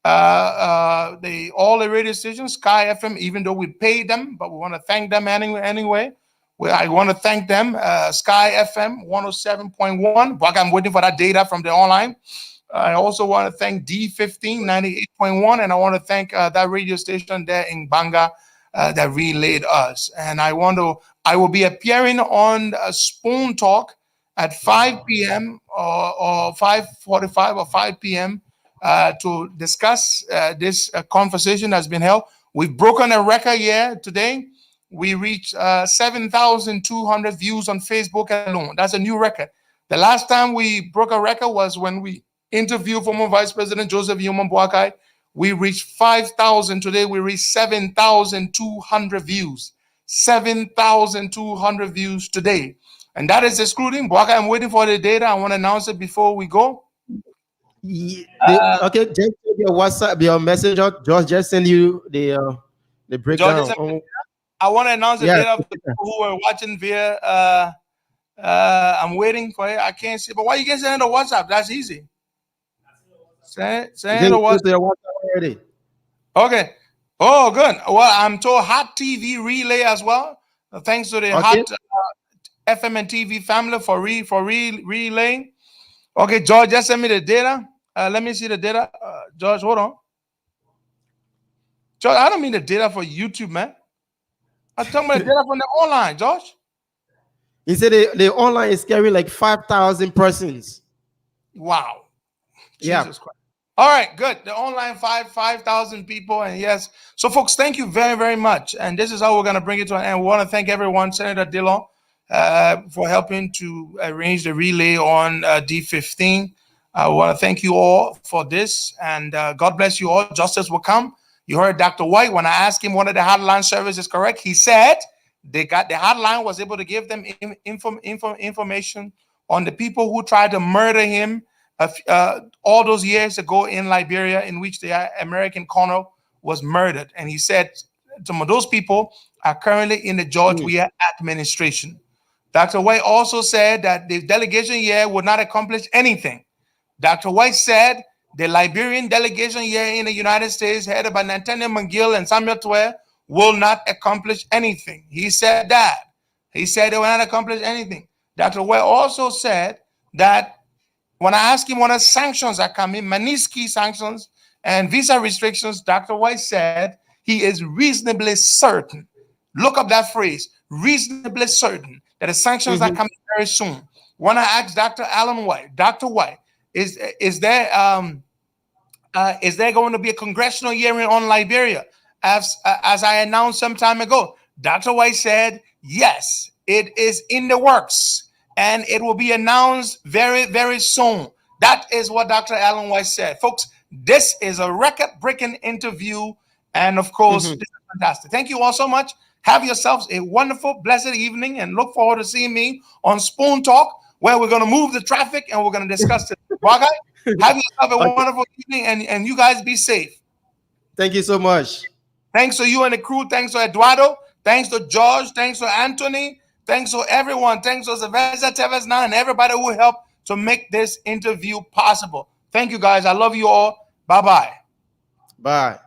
All the radio stations, Sky FM, even though we paid them, but we want to thank them anyway. I want to thank them. Sky FM 107.1. But I'm waiting for that data from the online. I also want to thank D15 98.1, and I want to thank that radio station there in Banga that relayed us. And I will be appearing on Spoon Talk at 5 p.m. or 5:45 or 5 p.m. To discuss this conversation that's been held. We've broken a record here today. We reached 7,200 views on Facebook alone. That's a new record. The last time we broke a record was when we interviewed former Vice President Joseph Yoman Boakai. We reached 5,000. Today we reached 7,200 views. 7,200 views today. And that is excluding Boakai. I'm waiting for the data. I want to announce it before we go. Okay, just check your WhatsApp, your messenger. George just send you the breakdown. I want to announce the data of the people who are watching via. I'm waiting for it. I can't see, but why you can't send it to WhatsApp? That's easy. Send it to WhatsApp already. Okay. Oh, good. Well, I'm told Hot TV relay as well. Thanks to the Hot FM and TV family for relaying. Okay, George, just send me the data. Let me see the data. George, hold on. George, I don't mean the data for YouTube, man. I'm talking about the data from the online, George. He said the online is carrying like 5,000 persons. Wow. Jesus Christ. All right, good. The online 5,000 people, and yes. So, folks, thank you very, very much. And this is how we're going to bring it to an end. We want to thank everyone, Senator Dillon, for helping to arrange the relay on D15. I want to thank you all for this, and God bless you all. Justice will come. You heard Dr. White. When I asked him whether the hotline service is correct, he said the hotline was able to give them information on the people who tried to murder him all those years ago in Liberia, in which the American colonel was murdered. And he said some of those people are currently in the George Weah administration. Dr. White also said that the delegation here would not accomplish anything. Dr. White said the Liberian delegation here in the United States, headed by Nathaniel McGill and Samuel Twe, will not accomplish anything. He said that. He said they will not accomplish anything. Dr. White also said that when I asked him what sanctions are coming, Magnitsky sanctions and visa restrictions, Dr. White said he is reasonably certain. Look up that phrase, reasonably certain that the sanctions are coming very soon. When I asked Dr. Alan White, Dr. White, is there going to be a congressional hearing on Liberia, as I announced some time ago? Dr. White said, yes, it is in the works, and it will be announced very, very soon. That is what Dr. Alan White said. Folks, this is a record-breaking interview, and of course, this is fantastic. Thank you all so much. Have yourselves a wonderful, blessed evening, and look forward to seeing me on Spoon Talk, where we're going to move the traffic and we're going to discuss it. Have yourself a wonderful evening, and you guys be safe. Thank you so much. Thanks to you and the crew. Thanks to Eduardo. Thanks to George. Thanks to Anthony. Thanks to everyone. Thanks to Sylvester Tevez and everybody who helped to make this interview possible. Thank you, guys. I love you all. Bye-bye. Bye.